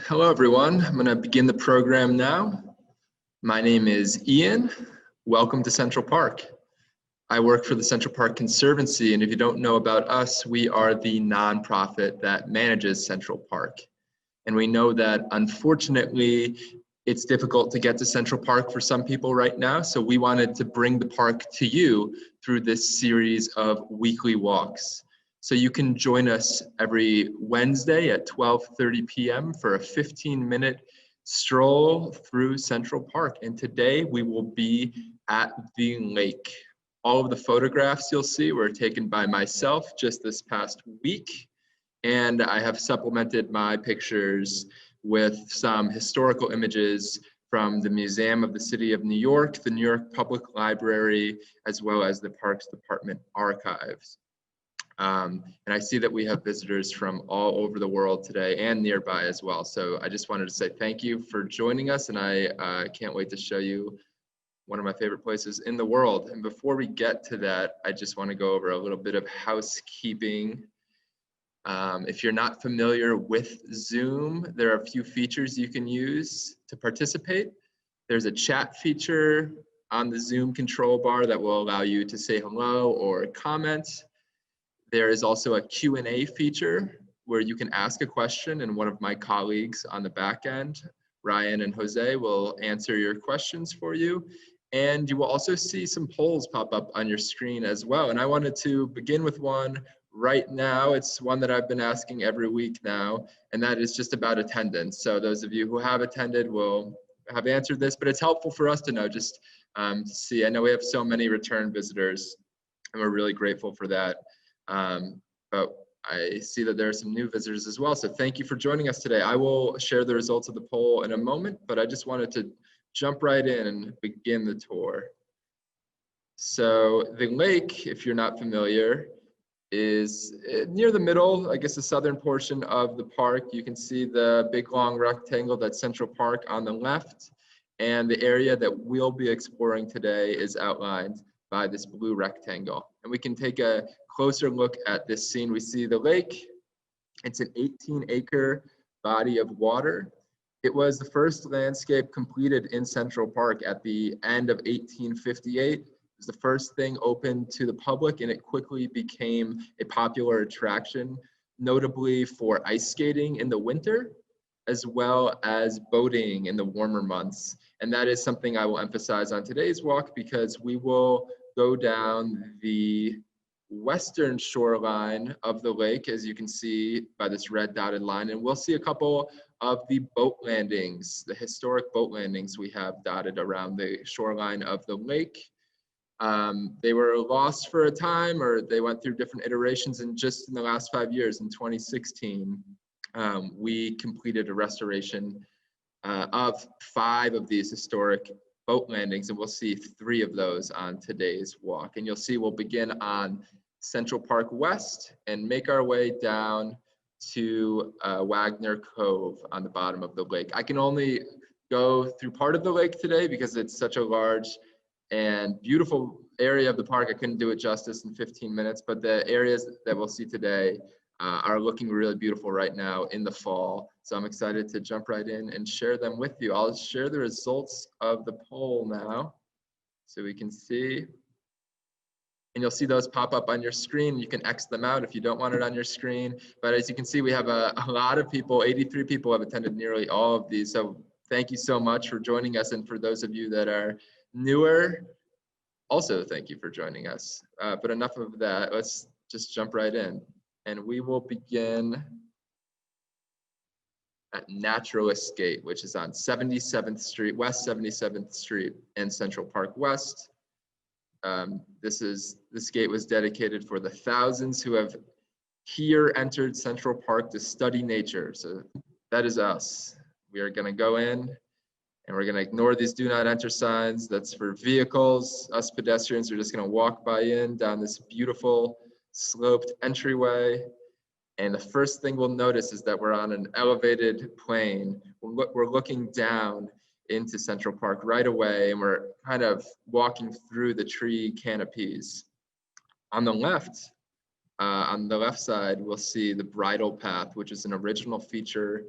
Hello, everyone. I'm going to begin the program now. My name is Ian. Welcome to Central Park. I work for the Central Park Conservancy, and if you don't know about us, we are the nonprofit that manages Central Park. And we know that, unfortunately, it's difficult to get to Central Park for some people right now, so we wanted to bring the park to you through this series of weekly walks. So you can join us every Wednesday at 12:30 p.m. for a 15-minute stroll through Central Park. And today we will be at the lake. All of the photographs you'll see were taken by myself just this past week. And I have supplemented my pictures with some historical images from the Museum of the City of New York, the New York Public Library, as well as the Parks Department archives. And I see that we have visitors from all over the world today and nearby as well. So I just wanted to say thank you for joining us, and I can't wait to show you one of my favorite places in the world. And before we get to that, I just want to go over a little bit of housekeeping. If you're not familiar with Zoom, there are a few features you can use to participate. There's a chat feature on the Zoom control bar that will allow you to say hello or comment. There is also a Q&A feature where you can ask a question, and one of my colleagues on the back end, Ryan and Jose, will answer your questions for you. And you will also see some polls pop up on your screen as well. And I wanted to begin with one right now. It's one that I've been asking every week now, and that is just about attendance. So those of you who have attended will have answered this, but it's helpful for us to know, just to see. I know we have so many return visitors, and we're really grateful for that. But I see that there are some new visitors as well. So thank you for joining us today. I will share the results of the poll in a moment, but I just wanted to jump right in and begin the tour. So the lake, if you're not familiar, is near the middle, I guess the southern portion of the park. You can see the big long rectangle that's Central Park on the left, and the area that we'll be exploring today is outlined by this blue rectangle. And we can take a closer look at this scene. We see the lake. It's an 18-acre body of water. It was the first landscape completed in Central Park at the end of 1858. It was the first thing open to the public, and it quickly became a popular attraction, notably for ice skating in the winter, as well as boating in the warmer months. And that is something I will emphasize on today's walk, because we will go down the western shoreline of the lake, as you can see by this red dotted line, and we'll see a couple of the boat landings, the historic boat landings we have dotted around the shoreline of the lake. They were lost for a time, or they went through different iterations, and just in the last 5 years, in 2016, we completed a restoration of 5 of these historic boat landings, and we'll see 3 of those on today's walk. And you'll see we'll begin on Central Park West and make our way down to Wagner Cove on the bottom of the lake. I can only go through part of the lake today because it's such a large and beautiful area of the park. I couldn't do it justice in 15 minutes, but the areas that we'll see today are looking really beautiful right now in the fall. So I'm excited to jump right in and share them with you. I'll share the results of the poll now so we can see. And you'll see those pop up on your screen. You can X them out if you don't want it on your screen. But as you can see, we have a lot of people, 83 people have attended nearly all of these. So thank you so much for joining us. And for those of you that are newer, also thank you for joining us. But enough of that, let's just jump right in. And we will begin at Naturalist Gate, which is on 77th Street, West 77th Street in Central Park West. This gate was dedicated for the thousands who have here entered Central Park to study nature. So that is us. We are gonna go in and we're gonna ignore these do not enter signs. That's for vehicles. Us pedestrians are just gonna walk by in down this beautiful sloped entryway. And the first thing we'll notice is that we're on an elevated plane. We're looking down into Central Park right away, and we're kind of walking through the tree canopies. On the left side, we'll see the bridle path, which is an original feature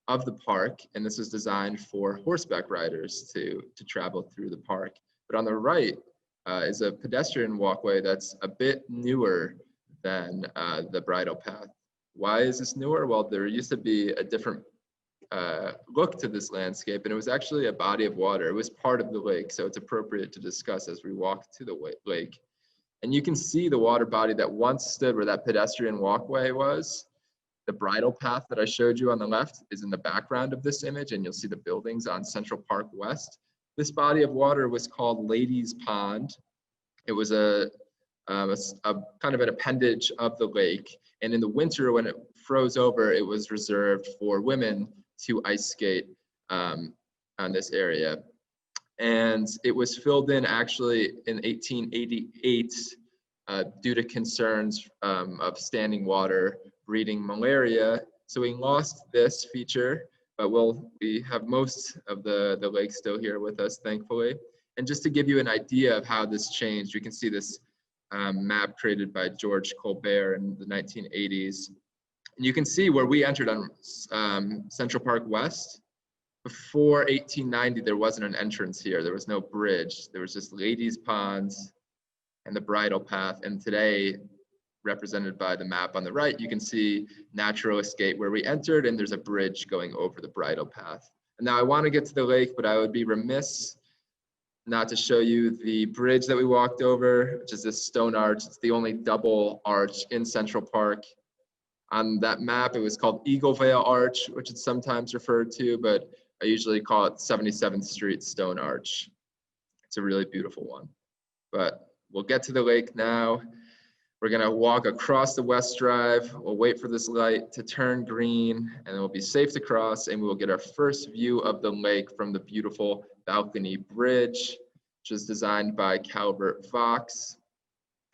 of the park, and this was designed for horseback riders to travel through the park. But on the right is a pedestrian walkway that's a bit newer than the bridle path. Why is this newer? Well, there used to be a different look to this landscape, and it was actually a body of water. It was part of the lake, so it's appropriate to discuss as we walk to the lake. And you can see the water body that once stood where that pedestrian walkway was. The bridle path that I showed you on the left is in the background of this image, and you'll see the buildings on Central Park West. This body of water was called Ladies Pond. It was a kind of an appendage of the lake, and in the winter when it froze over, it was reserved for women to ice skate on this area. And it was filled in actually in 1888 due to concerns of standing water breeding malaria. So we lost this feature, but we have most of the lake still here with us, thankfully. And just to give you an idea of how this changed, you can see this map created by George Colbert in the 1980s. And you can see where we entered on Central Park West. Before 1890, there wasn't an entrance here. There was no bridge. There was just ladies' ponds and the bridle path. And today, represented by the map on the right, you can see natural escape where we entered, and there's a bridge going over the bridle path. And now I want to get to the lake, but I would be remiss not to show you the bridge that we walked over, which is this stone arch. It's the only double arch in Central Park. On that map, it was called Eagle Vale Arch, which it's sometimes referred to, but I usually call it 77th Street Stone Arch. It's a really beautiful one. But we'll get to the lake now. We're gonna walk across the West Drive. We'll wait for this light to turn green, and it will be safe to cross, and we will get our first view of the lake from the beautiful balcony bridge, which is designed by Calvert Fox,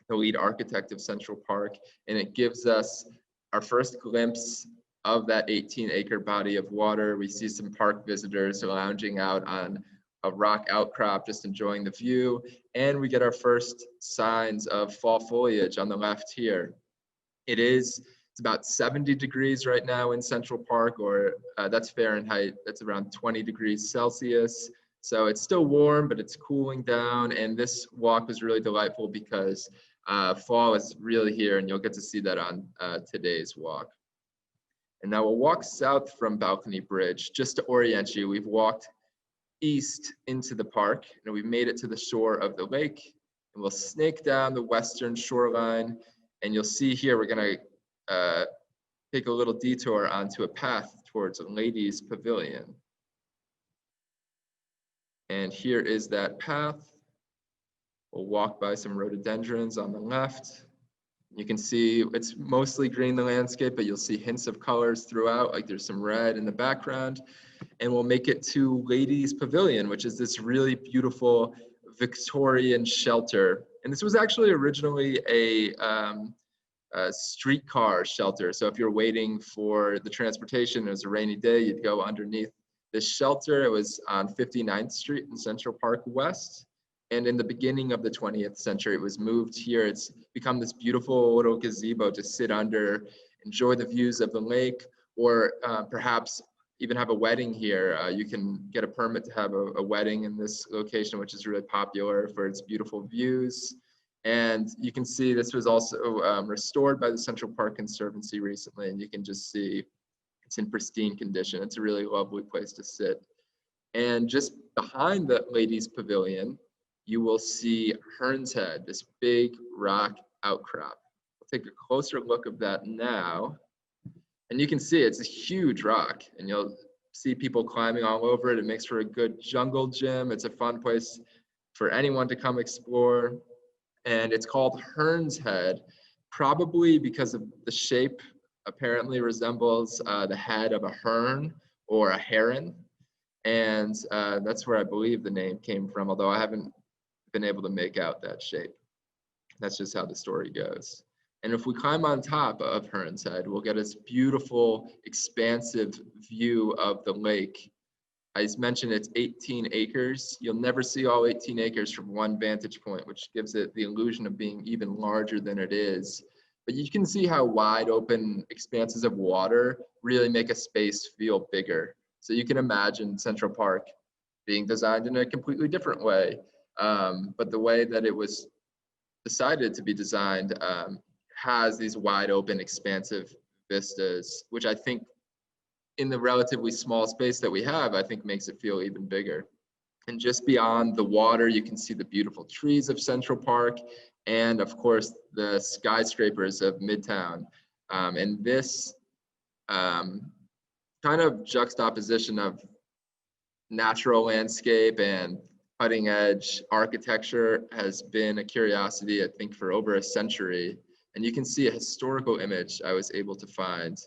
the lead architect of Central Park, and it gives us our first glimpse of that 18-acre body of water. We see some park visitors lounging out on a rock outcrop, just enjoying the view. And we get our first signs of fall foliage on the left here. It's about 70 degrees right now in Central Park, or that's Fahrenheit. That's around 20 degrees Celsius. So it's still warm, but it's cooling down. And this walk was really delightful because fall is really here, and you'll get to see that on today's walk. And now we'll walk south from Balcony Bridge. Just to orient you, we've walked east into the park, and we've made it to the shore of the lake, and we'll snake down the western shoreline, and you'll see here we're going to take a little detour onto a path towards a ladies' pavilion. And here is that path. We'll walk by some rhododendrons on the left. You can see it's mostly green, the landscape, but you'll see hints of colors throughout, like there's some red in the background. And we'll make it to Ladies' Pavilion, which is this really beautiful Victorian shelter. And this was actually originally a streetcar shelter. So if you're waiting for the transportation, it was a rainy day, you'd go underneath this shelter. It was on 59th Street in Central Park West. And in the beginning of the 20th century, it was moved here. It's become this beautiful little gazebo to sit under, enjoy the views of the lake, or perhaps even have a wedding here. You can get a permit to have a wedding in this location, which is really popular for its beautiful views. And you can see this was also restored by the Central Park Conservancy recently, and you can just see it's in pristine condition. It's a really lovely place to sit. And just behind the Ladies' Pavilion, you will see Hearn's Head, this big rock outcrop. We'll take a closer look of that now. And you can see it's a huge rock, and you'll see people climbing all over it. It makes for a good jungle gym. It's a fun place for anyone to come explore. And it's called Hearn's Head, probably because of the shape apparently resembles the head of a hearn or a heron. And that's where I believe the name came from, although I haven't been able to make out that shape. That's just how the story goes. And if we climb on top of Hearn's Head, we'll get this beautiful, expansive view of the lake. As mentioned, it's 18 acres. You'll never see all 18 acres from one vantage point, which gives it the illusion of being even larger than it is. But you can see how wide open expanses of water really make a space feel bigger. So you can imagine Central Park being designed in a completely different way. But the way that it was decided to be designed has these wide open expansive vistas, which I think in the relatively small space that we have, I think makes it feel even bigger. And just beyond the water, you can see the beautiful trees of Central Park and of course the skyscrapers of Midtown. And this kind of juxtaposition of natural landscape and cutting edge architecture has been a curiosity, I think, for over a century. And you can see a historical image I was able to find.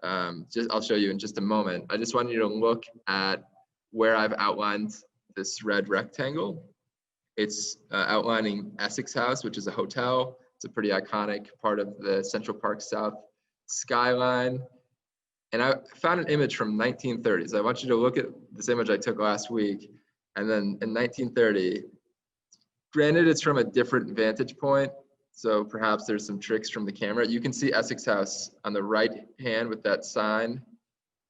I'll show you in just a moment. I just want you to look at where I've outlined this red rectangle. It's outlining Essex House, which is a hotel. It's a pretty iconic part of the Central Park South skyline. And I found an image from 1930s. I want you to look at this image I took last week. And then in 1930, granted it's from a different vantage point, so perhaps there's some tricks from the camera. You can see Essex House on the right hand with that sign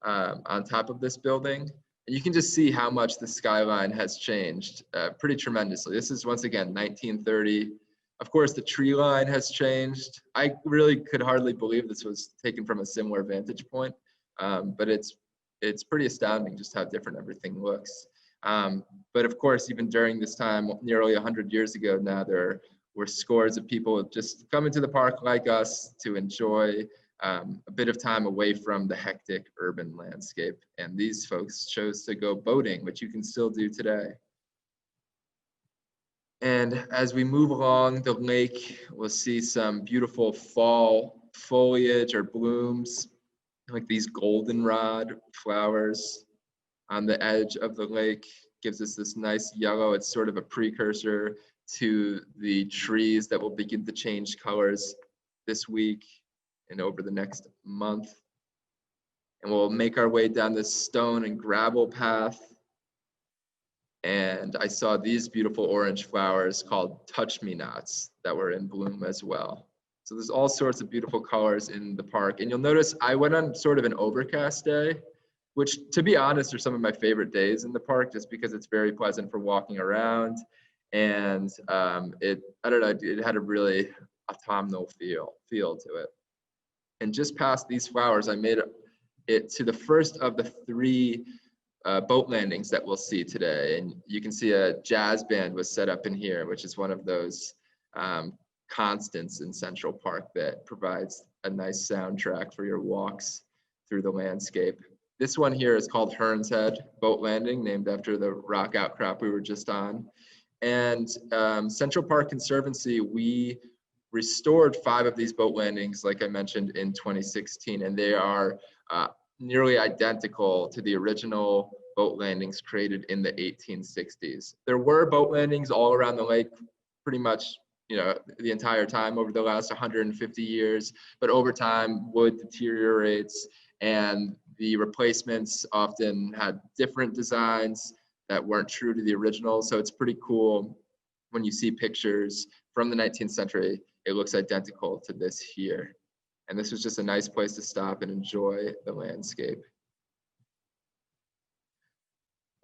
on top of this building. And you can just see how much the skyline has changed pretty tremendously. This is once again 1930. Of course, the tree line has changed. I really could hardly believe this was taken from a similar vantage point, but it's pretty astounding just how different everything looks. But of course, even during this time, nearly 100 years ago now, there were scores of people just coming to the park like us to enjoy a bit of time away from the hectic urban landscape. And these folks chose to go boating, which you can still do today. And as we move along the lake, we'll see some beautiful fall foliage or blooms, like these goldenrod flowers on the edge of the lake. Gives us this nice yellow. It's sort of a precursor to the trees that will begin to change colors this week and over the next month. And we'll make our way down this stone and gravel path. And I saw these beautiful orange flowers called touch-me-nots that were in bloom as well. So there's all sorts of beautiful colors in the park. And you'll notice I went on sort of an overcast day, which to be honest are some of my favorite days in the park just because it's very pleasant for walking around. And I don't know, it had a really autumnal feel to it. And just past these flowers, I made it to the first of the three boat landings that we'll see today. And you can see a jazz band was set up in here, which is one of those constants in Central Park that provides a nice soundtrack for your walks through the landscape. This one here is called Hearn's Head Boat Landing, named after the rock outcrop we were just on. And Central Park Conservancy, we restored 5 of these boat landings, like I mentioned, in 2016, and they are nearly identical to the original boat landings created in the 1860s. There were boat landings all around the lake pretty much, the entire time over the last 150 years, but over time wood deteriorates and the replacements often had different designs that weren't true to the original. So it's pretty cool when you see pictures from the 19th century, it looks identical to this here. And this was just a nice place to stop and enjoy the landscape.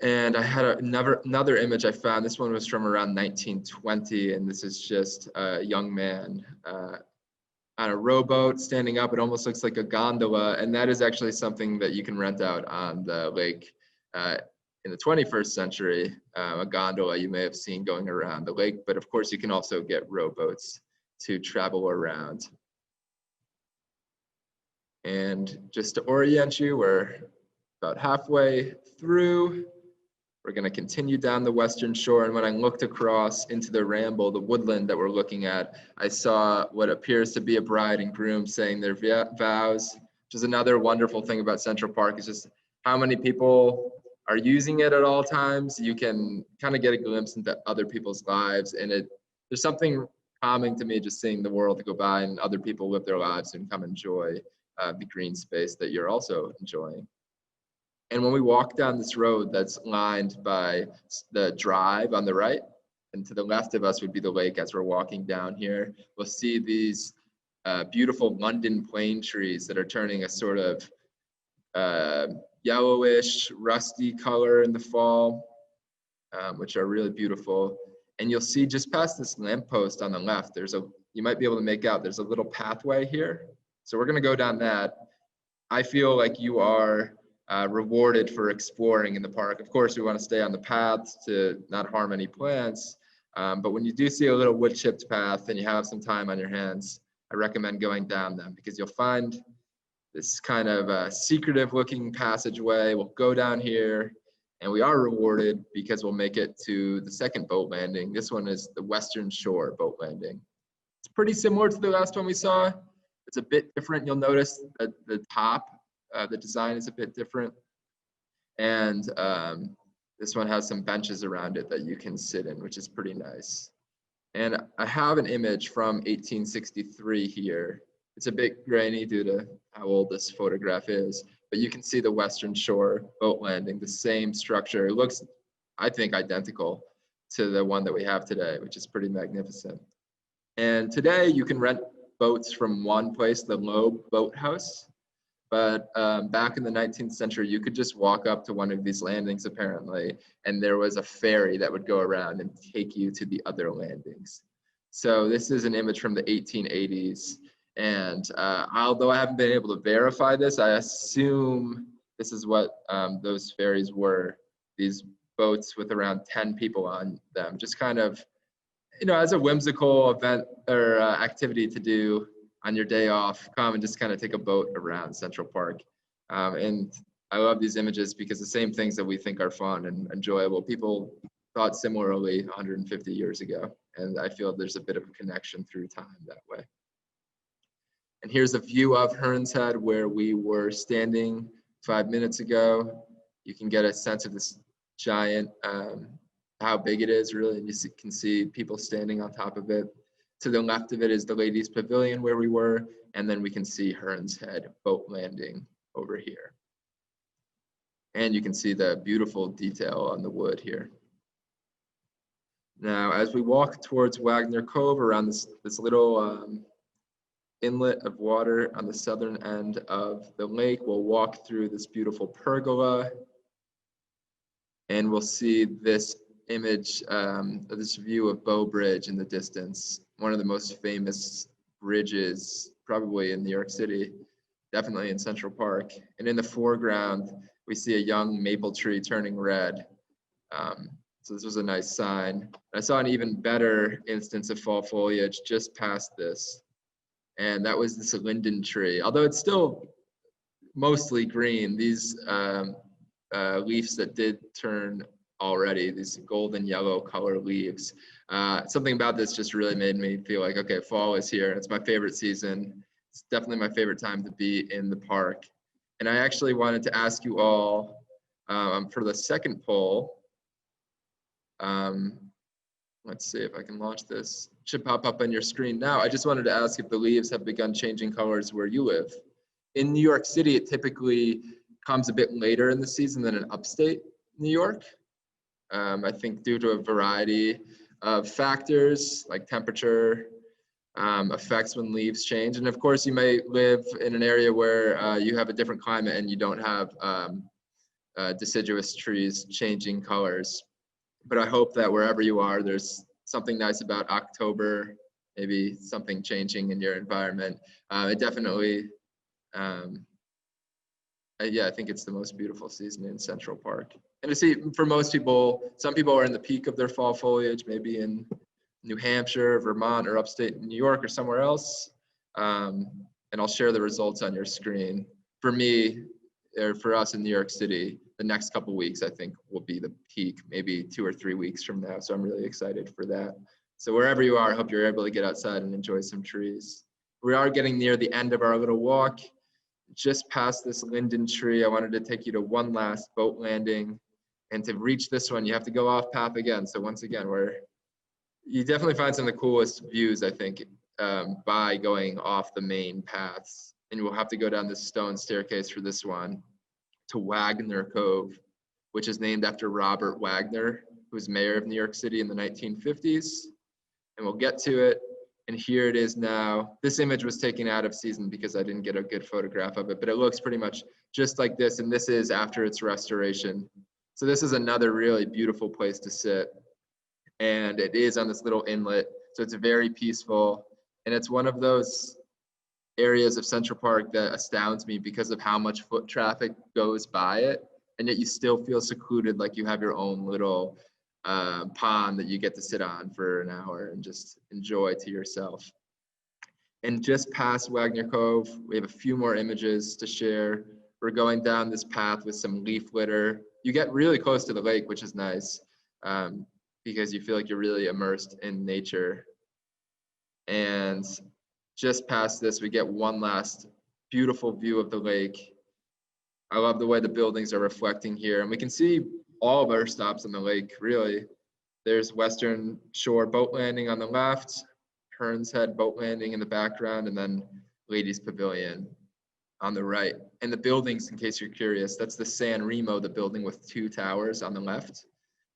And I had another image I found. This one was from around 1920, and this is just a young man on a rowboat standing up. It almost looks like a gondola, and that is actually something that you can rent out on the lake in the 21st century. A gondola you may have seen going around the lake, but of course you can also get rowboats to travel around. And just to orient you, we're about halfway through. We're going to continue down the western shore, and when I looked across into the ramble, the woodland that we're looking at, I saw what appears to be a bride and groom saying their vows, which is another wonderful thing about Central Park, is just how many people are using it at all times. You can kind of get a glimpse into other people's lives, and there's something calming to me just seeing the world go by and other people live their lives and come enjoy the green space that you're also enjoying. And when we walk down this road that's lined by the drive on the right, and to the left of us would be the lake as we're walking down here, we'll see these beautiful London plane trees that are turning a sort of yellowish, rusty color in the fall, which are really beautiful. And you'll see just past this lamppost on the left, you might be able to make out, there's a little pathway here. So we're gonna go down that. I feel like you are rewarded for exploring in the park. Of course, we wanna stay on the paths to not harm any plants. But when you do see a little wood chipped path and you have some time on your hands, I recommend going down them because you'll find this kind of secretive looking passageway. We'll go down here and we are rewarded because we'll make it to the second boat landing. This one is the Western Shore boat landing. It's pretty similar to the last one we saw. It's a bit different. You'll notice that the top, the design is a bit different. And this one has some benches around it that you can sit in, which is pretty nice. And I have an image from 1863 here. It's a bit grainy due to how old this photograph is, but you can see the Western Shore boat landing, the same structure. It looks, I think, identical to the one that we have today, which is pretty magnificent. And today you can rent boats from one place, the Loeb Boat House. But back in the 19th century, you could just walk up to one of these landings, apparently, and there was a ferry that would go around and take you to the other landings. So this is an image from the 1880s. And although I haven't been able to verify this, I assume this is what those ferries were, these boats with around 10 people on them, just kind of, you know, as a whimsical event or activity to do on your day off, come and just kind of take a boat around Central Park. And I love these images because the same things that we think are fun and enjoyable, people thought similarly 150 years ago. And I feel there's a bit of a connection through time that way. And here's a view of Hearn's Head where we were standing 5 minutes ago. You can get a sense of this giant, how big it is really, and you can see people standing on top of it. To the left of it is the ladies' pavilion where we were, and then we can see Hearn's Head boat landing over here. And you can see the beautiful detail on the wood here. Now, as we walk towards Wagner Cove around this little inlet of water on the southern end of the lake, we'll walk through this beautiful pergola, and we'll see this image, this view of Bow Bridge in the distance, one of the most famous bridges probably in New York City, definitely in Central Park. And in the foreground, we see a young maple tree turning red. So this was a nice sign. I saw an even better instance of fall foliage just past this, and that was this linden tree. Although it's still mostly green, these leaves that did turn already, these golden yellow color leaves. Something about this just really made me feel like, okay, fall is here. It's my favorite season. It's definitely my favorite time to be in the park. And I actually wanted to ask you all for the second poll. Let's see if I can launch this. It should pop up on your screen now. I just wanted to ask if the leaves have begun changing colors where you live. In New York City, it typically comes a bit later in the season than in upstate New York. I think due to a variety of factors like temperature, affects when leaves change. And of course, you may live in an area where you have a different climate and you don't have deciduous trees changing colors. But I hope that wherever you are, there's something nice about October, maybe something changing in your environment. It definitely, yeah, I think it's the most beautiful season in Central Park. And to see, for most people, some people are in the peak of their fall foliage, maybe in New Hampshire, Vermont, or upstate New York or somewhere else. And I'll share the results on your screen. For me, or for us in New York City, the next couple weeks, I think, will be the peak, maybe 2 or 3 weeks from now. So I'm really excited for that. So wherever you are, I hope you're able to get outside and enjoy some trees. We are getting near the end of our little walk. Just past this linden tree, I wanted to take you to one last boat landing. And to reach this one, you have to go off path again. So once again, you definitely find some of the coolest views, I think, by going off the main paths. And we'll have to go down this stone staircase for this one to Wagner Cove, which is named after Robert Wagner, who was mayor of New York City in the 1950s. And we'll get to it. And here it is now. This image was taken out of season because I didn't get a good photograph of it, but it looks pretty much just like this. And this is after its restoration. So this is another really beautiful place to sit. And it is on this little inlet. So it's very peaceful. And it's one of those areas of Central Park that astounds me because of how much foot traffic goes by it. And yet you still feel secluded, like you have your own little pond that you get to sit on for an hour and just enjoy to yourself. And just past Wagner Cove, we have a few more images to share. We're going down this path with some leaf litter. You get really close to the lake, which is nice because you feel like you're really immersed in nature. And just past this, we get one last beautiful view of the lake. I love the way the buildings are reflecting here. And we can see all of our stops on the lake, really. There's Western Shore Boat Landing on the left, Hearn's Head Boat Landing in the background, and then Ladies Pavilion on the right. And the buildings, in case you're curious, that's the San Remo, the building with 2 towers on the left,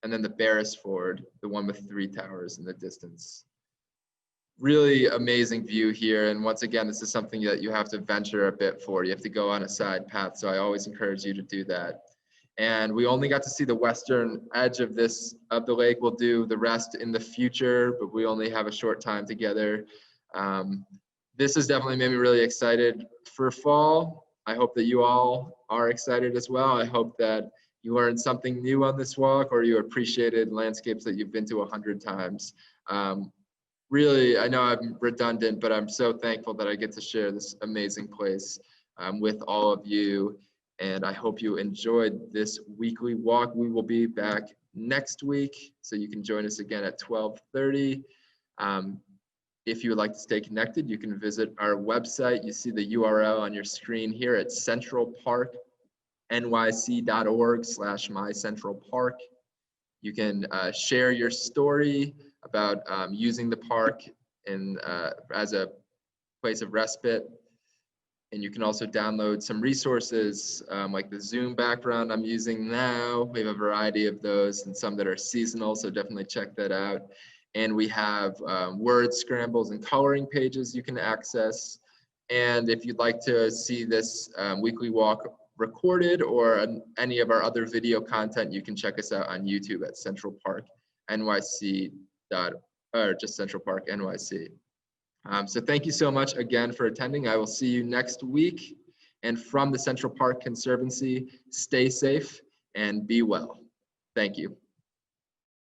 and then the Beresford, the one with 3 towers in the distance. Really amazing view here. And once again, this is something that you have to venture a bit for. You have to go on a side path. So I always encourage you to do that. And we only got to see the western edge of the lake. We'll do the rest in the future, but we only have a short time together. This has definitely made me really excited for fall. I hope that you all are excited as well. I hope that you learned something new on this walk, or you appreciated landscapes that you've been to 100 times. Really, I know I'm redundant, but I'm so thankful that I get to share this amazing place with all of you. And I hope you enjoyed this weekly walk. We will be back next week, so you can join us again at 12:30. If you would like to stay connected, you can visit our website. You see the URL on your screen here at centralparknyc.org/mycentralpark. You can share your story about using the park as a place of respite. And you can also download some resources like the Zoom background I'm using now. We have a variety of those and some that are seasonal, so definitely check that out. And we have word scrambles and coloring pages you can access. And if you'd like to see this weekly walk recorded or any of our other video content, you can check us out on YouTube at Central Park NYC or just Central Park NYC. So thank you so much again for attending. I will see you next week. And from the Central Park Conservancy, stay safe and be well. Thank you.